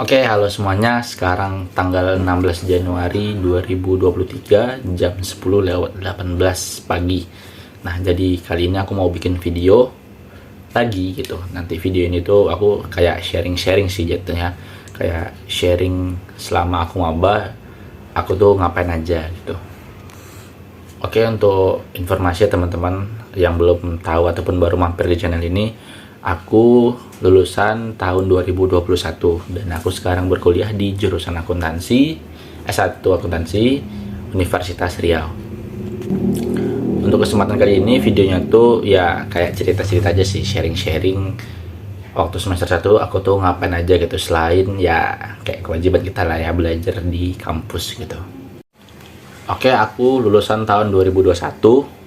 Oke, halo semuanya. Sekarang tanggal 16 Januari 2023 jam 10:18 pagi. Nah, jadi kali ini aku mau bikin video lagi gitu. Nanti video ini tuh aku kayak sharing-sharing sih jatuhnya. Kayak sharing selama aku maba, aku tuh ngapain aja gitu. Oke, untuk informasi teman-teman yang belum tahu ataupun baru mampir di channel ini, aku lulusan tahun 2021 dan aku sekarang berkuliah di jurusan akuntansi, S1 akuntansi, Universitas Riau. Untuk kesempatan kali ini videonya tuh ya kayak cerita-cerita aja sih, sharing-sharing waktu semester 1 aku tuh ngapain aja gitu, selain ya kayak kewajiban kita lah ya belajar di kampus gitu. Oke, aku lulusan tahun 2021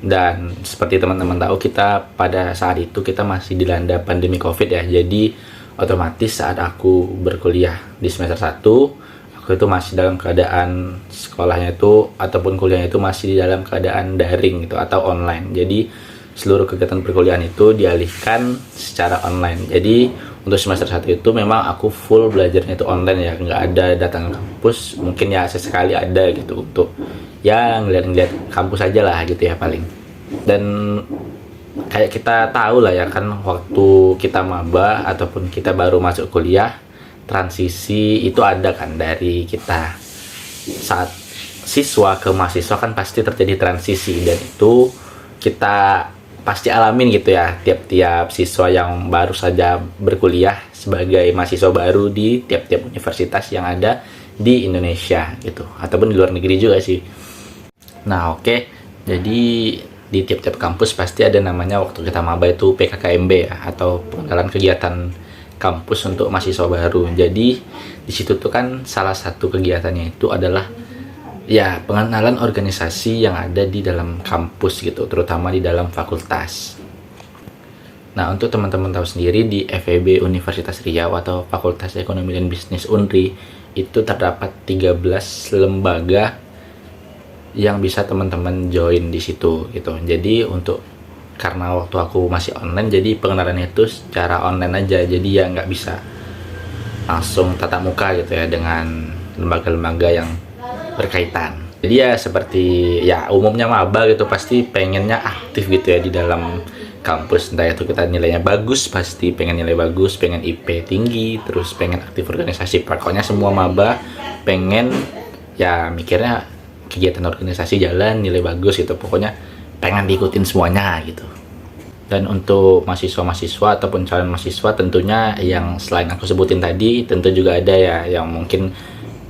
dan seperti teman-teman tahu kita pada saat itu kita masih dilanda pandemi Covid ya. Jadi otomatis saat aku berkuliah di semester 1, aku itu masih dalam keadaan sekolahnya itu ataupun kuliahnya itu masih di dalam keadaan daring gitu atau online. Jadi seluruh kegiatan perkuliahan itu dialihkan secara online. Jadi untuk semester 1 itu memang aku full belajarnya itu online ya, nggak ada datang ke kampus. Mungkin ya sesekali ada gitu untuk ya ngeliat-ngeliat kampus aja lah gitu ya paling. Dan kayak kita tahu lah ya kan, waktu kita maba ataupun kita baru masuk kuliah, transisi itu ada kan dari kita saat siswa ke mahasiswa kan pasti terjadi transisi, dan itu kita pasti alamin gitu ya tiap-tiap siswa yang baru saja berkuliah sebagai mahasiswa baru di tiap-tiap universitas yang ada di Indonesia gitu ataupun di luar negeri juga sih. Nah, oke. Jadi di tiap-tiap kampus pasti ada namanya waktu kita maba itu PKKMB ya, atau pengenalan kegiatan kampus untuk mahasiswa baru. Jadi di situ tuh kan salah satu kegiatannya itu adalah ya pengenalan organisasi yang ada di dalam kampus gitu, terutama di dalam fakultas. Nah, untuk teman-teman tahu sendiri di FEB Universitas Riau atau Fakultas Ekonomi dan Bisnis Unri itu terdapat 13 lembaga yang bisa teman-teman join di situ gitu. Jadi karena waktu aku masih online, jadi pengenalannya itu secara online aja. Jadi ya nggak bisa langsung tatap muka gitu ya dengan lembaga-lembaga yang berkaitan. Jadi ya seperti ya umumnya maba gitu, pasti pengennya aktif gitu ya di dalam kampus. Entah itu kita nilainya bagus, pasti pengen nilai bagus, pengen IP tinggi, terus pengen aktif organisasi. Pokoknya semua maba pengen ya mikirnya kegiatan organisasi jalan, nilai bagus gitu. Pokoknya pengen diikutin semuanya gitu. Dan untuk mahasiswa-mahasiswa ataupun calon mahasiswa tentunya yang selain aku sebutin tadi, tentu juga ada ya yang mungkin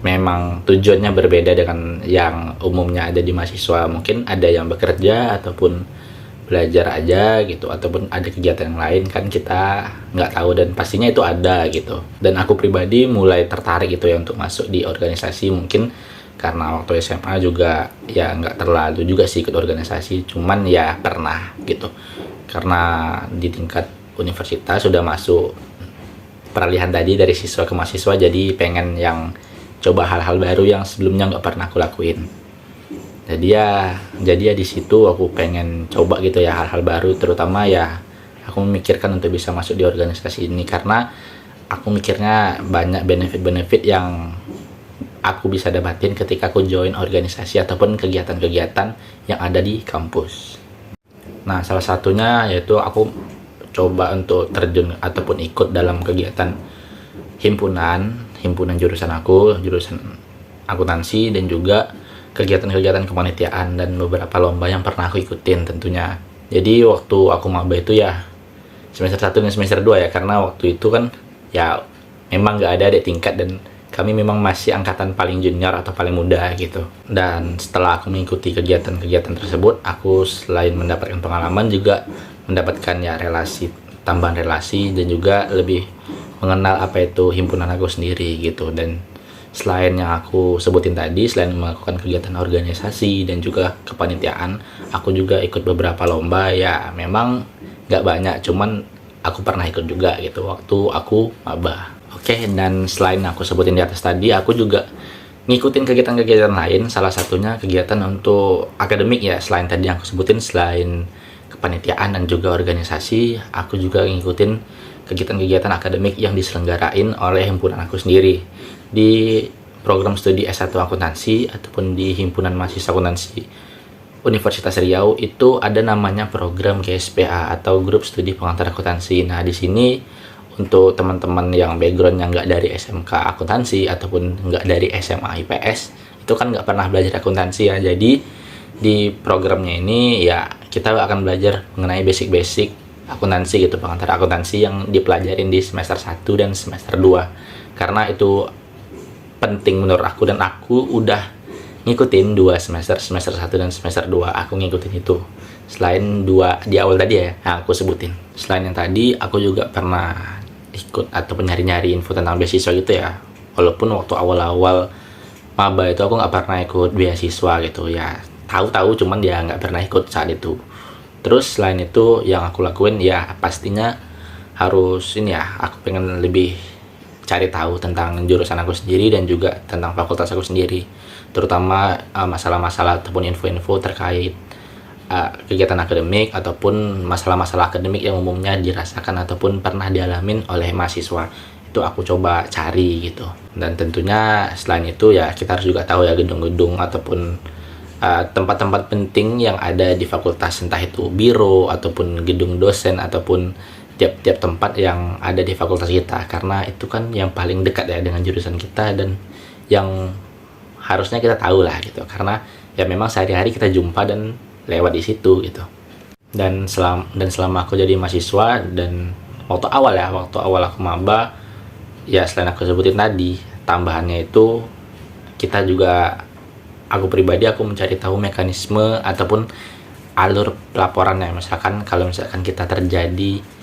memang tujuannya berbeda dengan yang umumnya ada di mahasiswa. Mungkin ada yang bekerja ataupun belajar aja gitu, ataupun ada kegiatan yang lain, kan kita nggak tahu, dan pastinya itu ada gitu. Dan aku pribadi mulai tertarik gitu ya untuk masuk di organisasi, mungkin karena waktu SMA juga ya nggak terlalu juga sih ikut organisasi, cuman ya pernah gitu. Karena di tingkat universitas sudah masuk peralihan tadi dari siswa ke mahasiswa, jadi pengen yang coba hal-hal baru yang sebelumnya nggak pernah aku lakuin. Jadi ya di situ aku pengen coba gitu ya hal-hal baru, terutama ya aku memikirkan untuk bisa masuk di organisasi ini karena aku mikirnya banyak benefit-benefit yang aku bisa dapatin ketika aku join organisasi ataupun kegiatan-kegiatan yang ada di kampus. Nah, salah satunya yaitu aku coba untuk terjun ataupun ikut dalam kegiatan himpunan jurusan aku, jurusan akuntansi, dan juga kegiatan-kegiatan kepanitiaan dan beberapa lomba yang pernah aku ikutin tentunya. Jadi waktu aku maba itu ya semester 1 dan semester 2 ya, karena waktu itu kan ya memang nggak ada adik tingkat dan kami memang masih angkatan paling junior atau paling muda gitu. Dan setelah aku mengikuti kegiatan-kegiatan tersebut, aku selain mendapatkan pengalaman juga mendapatkan ya tambahan relasi, dan juga lebih mengenal apa itu himpunan aku sendiri gitu. Dan selain yang aku sebutin tadi, selain melakukan kegiatan organisasi dan juga kepanitiaan, aku juga ikut beberapa lomba ya, memang nggak banyak, cuman aku pernah ikut juga gitu waktu aku maba. Oke, dan selain aku sebutin di atas tadi, aku juga ngikutin kegiatan-kegiatan lain, salah satunya kegiatan untuk akademik ya. Selain tadi yang aku sebutin, selain kepanitiaan dan juga organisasi, aku juga ngikutin kegiatan-kegiatan akademik yang diselenggarain oleh himpunan aku sendiri. Di program studi S1 akuntansi ataupun di himpunan mahasiswa akuntansi Universitas Riau itu ada namanya program GSPA atau grup studi pengantar akuntansi. Nah, di sini untuk teman-teman yang backgroundnya nggak dari SMK akuntansi ataupun nggak dari SMA IPS, itu kan nggak pernah belajar akuntansi ya. Jadi di programnya ini ya kita akan belajar mengenai basic-basic akuntansi gitu, pengantar akuntansi yang dipelajarin di semester 1 dan semester 2. Karena itu penting menurut aku, dan aku udah ngikutin 2 semester 1 dan semester 2 aku ngikutin itu. Selain 2 di awal tadi ya, nah aku sebutin. Selain yang tadi, aku juga pernah ikut atau nyari-nyari info tentang beasiswa gitu ya. Walaupun waktu awal-awal maba itu aku nggak pernah ikut beasiswa gitu ya. Tahu-tahu cuman dia nggak pernah ikut saat itu. Terus selain itu yang aku lakuin ya pastinya harus ini ya, aku pengen lebih cari tahu tentang jurusan aku sendiri dan juga tentang fakultas aku sendiri, terutama masalah-masalah ataupun info-info terkait kegiatan akademik ataupun masalah-masalah akademik yang umumnya dirasakan ataupun pernah dialamin oleh mahasiswa. Itu aku coba cari gitu. Dan tentunya selain itu ya kita harus juga tahu ya gedung-gedung ataupun tempat-tempat penting yang ada di fakultas, entah itu biro ataupun gedung dosen ataupun tiap-tiap tempat yang ada di fakultas kita, karena itu kan yang paling dekat ya dengan jurusan kita dan yang harusnya kita tahu lah gitu, karena ya memang sehari-hari kita jumpa dan lewat di situ gitu. Dan selama aku jadi mahasiswa dan waktu awal aku maba ya, selain aku sebutin tadi, tambahannya itu kita juga, aku pribadi aku mencari tahu mekanisme ataupun alur pelaporannya. Misalkan kalau misalkan kita terjadi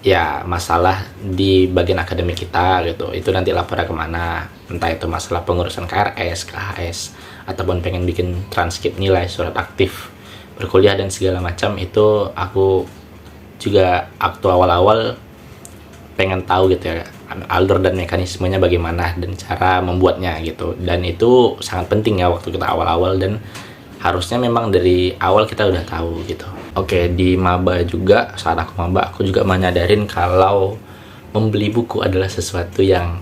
ya masalah di bagian akademik kita gitu, itu nanti lapornya kemana, entah itu masalah pengurusan KRS, KHS, ataupun pengen bikin transkrip nilai, surat aktif berkuliah dan segala macam. Itu aku juga waktu awal-awal pengen tahu gitu ya alur dan mekanismenya bagaimana dan cara membuatnya gitu, dan itu sangat penting ya waktu kita awal-awal, dan harusnya memang dari awal kita udah tahu gitu. Oke, di maba juga, saat aku maba, aku juga menyadarin kalau membeli buku adalah sesuatu yang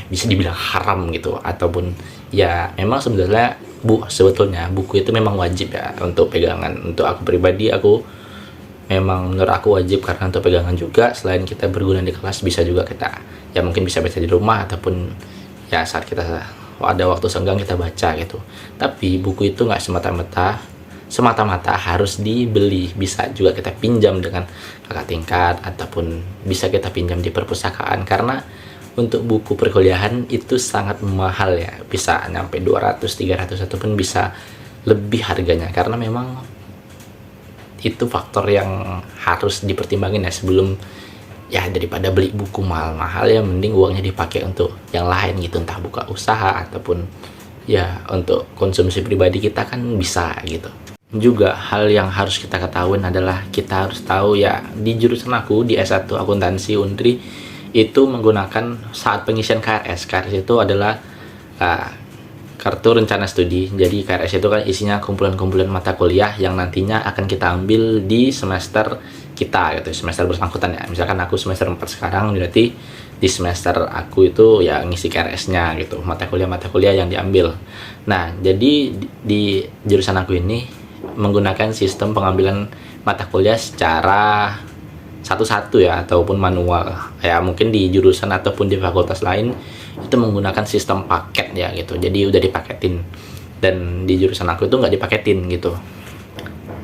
bisa dibilang haram gitu, ataupun ya memang sebetulnya buku itu memang wajib ya untuk pegangan. Untuk aku pribadi, menurut aku wajib, karena untuk pegangan juga selain kita berguna di kelas, bisa juga kita ya mungkin bisa baca di rumah ataupun ya saat kita ada waktu senggang kita baca gitu. Tapi buku itu nggak semata-mata harus dibeli, bisa juga kita pinjam dengan kakak tingkat ataupun bisa kita pinjam di perpustakaan, karena untuk buku perkuliahan itu sangat mahal ya, bisa nyampe 200, 300 ataupun bisa lebih harganya, karena memang itu faktor yang harus dipertimbangin ya sebelum ya, daripada beli buku mahal-mahal ya mending uangnya dipakai untuk yang lain gitu, entah buka usaha ataupun ya untuk konsumsi pribadi kita kan bisa gitu. Juga hal yang harus kita ketahui adalah kita harus tahu ya, di jurusan aku di S1 akuntansi Undri itu menggunakan saat pengisian KRS itu adalah kartu rencana studi. Jadi KRS itu kan isinya kumpulan-kumpulan mata kuliah yang nantinya akan kita ambil di semester kita gitu, semester bersangkutan ya. Misalkan aku semester 4 sekarang, berarti di semester aku itu ya ngisi KRS-nya gitu, mata kuliah yang diambil. Nah, jadi di jurusan aku ini menggunakan sistem pengambilan mata kuliah secara satu-satu ya, ataupun manual. Ya mungkin di jurusan ataupun di fakultas lain itu menggunakan sistem paket ya gitu, jadi udah dipaketin, dan di jurusan aku itu nggak dipaketin gitu.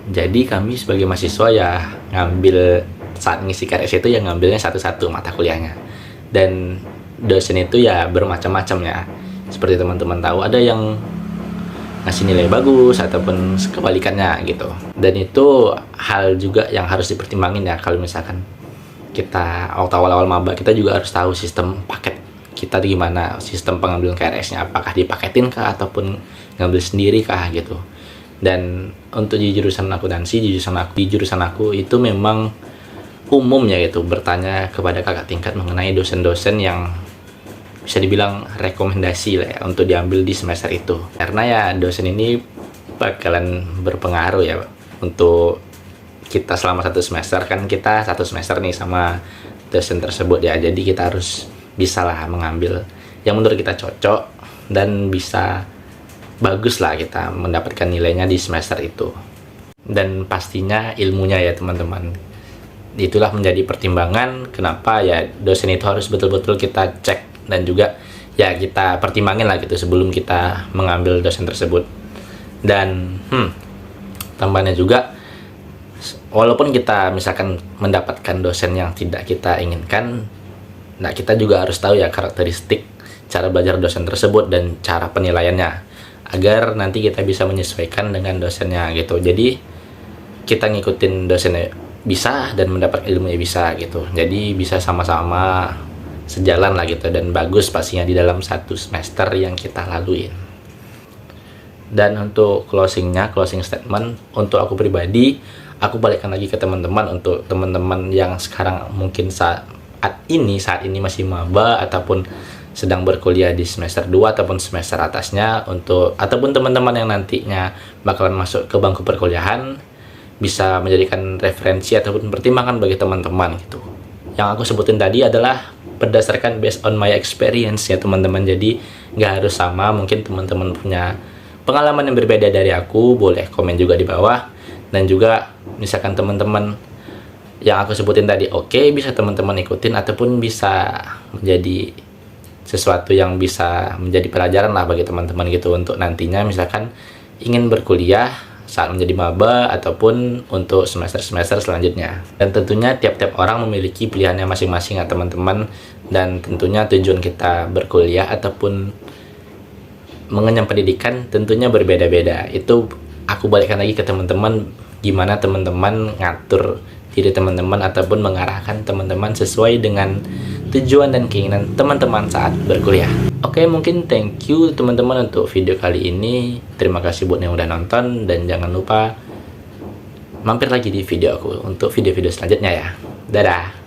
Jadi kami sebagai mahasiswa ya ngambil, saat ngisi KRS itu ya ngambilnya satu-satu mata kuliahnya, dan dosen itu ya bermacam-macam ya, seperti teman-teman tahu, ada yang ngasih nilai bagus ataupun kebalikannya gitu. Dan itu hal juga yang harus dipertimbangin ya, kalau misalkan kita waktu awal-awal maba, kita juga harus tahu sistem paket kita gimana, sistem pengambilan KRS-nya apakah dipaketin kah ataupun ngambil sendiri kah gitu. Dan untuk di jurusan akuntansi, di jurusan aku itu memang umum ya gitu, bertanya kepada kakak tingkat mengenai dosen-dosen yang bisa dibilang rekomendasi lah ya untuk diambil di semester itu, karena ya dosen ini bakalan berpengaruh ya untuk kita selama satu semester. Kan kita satu semester nih sama dosen tersebut ya. Jadi kita harus bisa lah mengambil yang menurut kita cocok dan bisa bagus lah kita mendapatkan nilainya di semester itu. Dan pastinya ilmunya ya teman-teman. Itulah menjadi pertimbangan kenapa ya dosen itu harus betul-betul kita cek dan juga ya kita pertimbangin lah gitu sebelum kita mengambil dosen tersebut. Dan tambahnya juga, walaupun kita misalkan mendapatkan dosen yang tidak kita inginkan, nah kita juga harus tahu ya karakteristik cara belajar dosen tersebut dan cara penilaiannya, agar nanti kita bisa menyesuaikan dengan dosennya gitu. Jadi kita ngikutin dosennya bisa dan mendapat ilmunya bisa gitu. Jadi bisa sama-sama sejalan lah gitu, dan bagus pastinya di dalam satu semester yang kita laluin. Dan untuk closing statement, untuk aku pribadi, aku balikkan lagi ke teman-teman, untuk teman-teman yang sekarang mungkin saat ini masih maba ataupun sedang berkuliah di semester 2 ataupun semester atasnya, ataupun teman-teman yang nantinya bakalan masuk ke bangku perkuliahan, bisa menjadikan referensi ataupun pertimbangan bagi teman-teman gitu. Yang aku sebutin tadi adalah berdasarkan based on my experience ya teman-teman. Jadi nggak harus sama, mungkin teman-teman punya pengalaman yang berbeda dari aku, boleh komen juga di bawah. Dan juga misalkan teman-teman yang aku sebutin tadi oke, bisa teman-teman ikutin ataupun bisa menjadi sesuatu yang bisa menjadi pelajaran lah bagi teman-teman gitu, untuk nantinya misalkan ingin berkuliah saat menjadi maba ataupun untuk semester-semester selanjutnya. Dan tentunya tiap-tiap orang memiliki pilihannya masing-masing ya teman-teman, dan tentunya tujuan kita berkuliah ataupun mengenyam pendidikan tentunya berbeda-beda. Itu aku balikkan lagi ke teman-teman, gimana teman-teman ngatur diri teman-teman ataupun mengarahkan teman-teman sesuai dengan tujuan dan keinginan teman-teman saat berkuliah. Oke, mungkin thank you teman-teman untuk video kali ini. Terima kasih buat yang udah nonton, dan jangan lupa mampir lagi di video aku untuk video-video selanjutnya ya. Dadah.